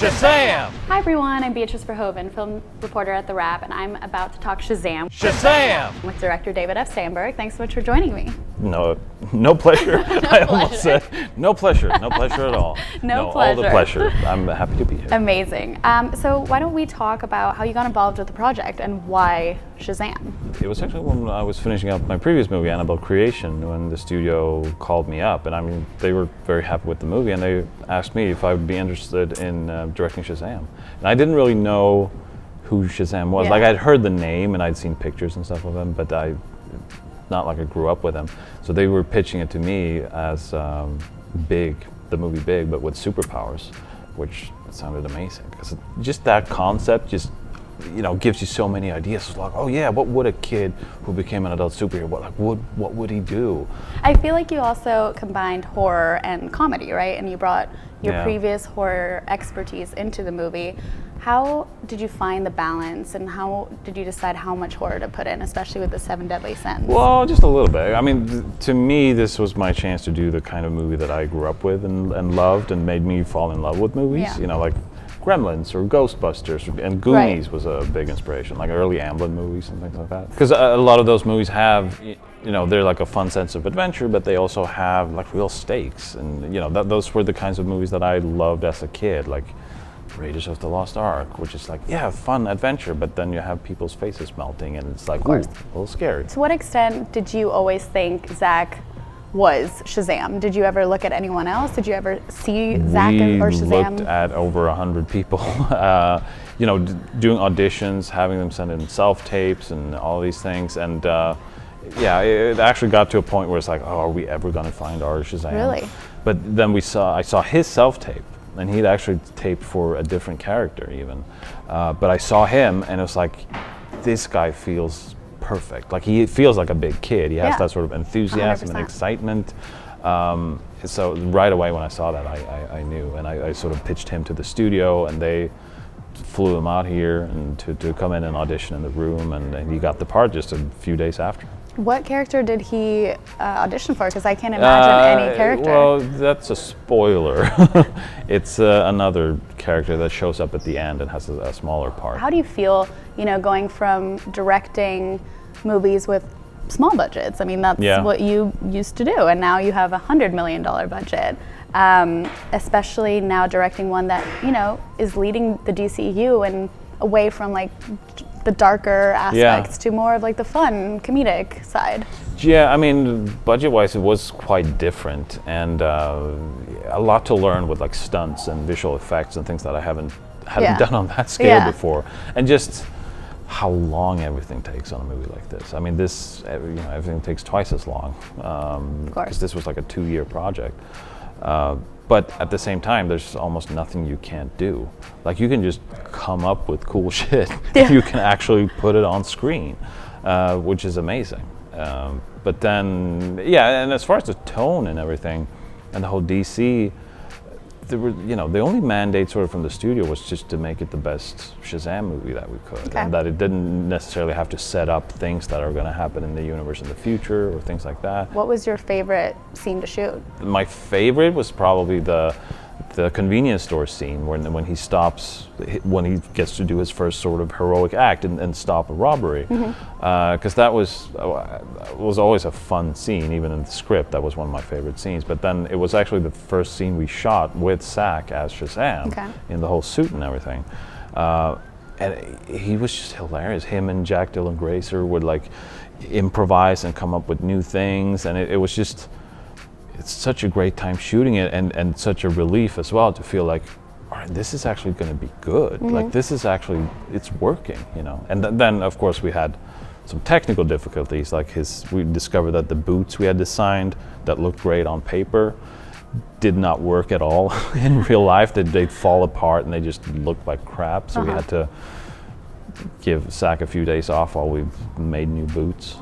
Shazam! Hi everyone, I'm Beatrice Verhoeven, film reporter at TheWrap, and I'm about to talk Shazam. Shazam! With director David F. Sandberg. Thanks so much for joining me. No pleasure. I almost said no pleasure at all. No All pleasure. the pleasure. I'm happy to be here. Amazing. So why don't we talk about how you got involved with the project and why Shazam? It was actually when I was finishing up my previous movie, Annabelle Creation, when the studio called me up, and I mean, they were very happy with the movie, and they asked me if I would be interested in directing Shazam. And I didn't really know who Shazam was. Yeah. Like, I'd heard the name and I'd seen pictures and stuff of him, but not like I grew up with him. So they were pitching it to me as Big, the movie Big, but with superpowers, which sounded amazing. Because just that concept just, gives you so many ideas. It's like, oh yeah, what would a kid who became an adult superhero, what would he do? I feel like you also combined horror and comedy, right? And you brought your previous horror expertise into the movie. How did you find the balance, and how did you decide how much horror to put in, especially with the 7 Deadly Sins? Well, just a little bit. I mean, to me, this was my chance to do the kind of movie that I grew up with and loved, and made me fall in love with movies. Yeah. Like Gremlins or Ghostbusters, and Goonies was a big inspiration, like early Amblin movies and things like that. Because a lot of those movies have, they're like a fun sense of adventure, but they also have like real stakes, and those were the kinds of movies that I loved as a kid, like Raiders of the Lost Ark, which is like, fun adventure, but then you have people's faces melting, and it's like, ooh, a little scary. To what extent did you always think Zach was Shazam? Did you ever look at anyone else? Did you ever see Zach or Shazam? We looked at over 100 people, doing auditions, having them send in self-tapes and all these things, and it actually got to a point where it's like, oh, are we ever going to find our Shazam? Really? But then I saw his self-tape, and he'd actually taped for a different character even. But I saw him, and it was like, this guy feels perfect. Like, he feels like a big kid. He has that sort of enthusiasm 100%. and excitement. So right away when I saw that, I knew, and I sort of pitched him to the studio, and they flew him out here and to come in and audition in the room, and he got the part just a few days after. What character did he audition for? Because I can't imagine any character. Well, that's a spoiler. It's another character that shows up at the end and has a smaller part. How do you feel, going from directing movies with small budgets? I mean, that's what you used to do, and now you have $100 million budget. Especially now directing one that, is leading the DCU and away from like the darker aspects to more of like the fun comedic side. Yeah, I mean, budget-wise, it was quite different, and a lot to learn with like stunts and visual effects and things that I hadn't done on that scale before, and just how long everything takes on a movie like this. I mean, everything takes twice as long, because this was like a 2-year project. But at the same time, there's almost nothing you can't do. Like, you can just come up with cool shit. You can actually put it on screen, which is amazing. But then, and as far as the tone and everything, and the whole DC, there were, the only mandate sort of from the studio was just to make it the best Shazam movie that we could, and that it didn't necessarily have to set up things that are going to happen in the universe in the future or things like that. What was your favorite scene to shoot? My favorite was probably the convenience store scene when he stops, when he gets to do his first sort of heroic act and stop a robbery, because that was always a fun scene. Even in the script, that was one of my favorite scenes. But then it was actually the first scene we shot with Zach as Shazam, in the whole suit and everything, and he was just hilarious. Him and Jack Dylan Grazer would like improvise and come up with new things, and it was just, it's such a great time shooting it, and such a relief as well to feel like, all right, this is actually going to be good. Like, this is actually, it's working, And then of course we had some technical difficulties, like we discovered that the boots we had designed that looked great on paper did not work at all in real life. They'd fall apart and they just looked like crap. So we had to give Zach a few days off while we made new boots.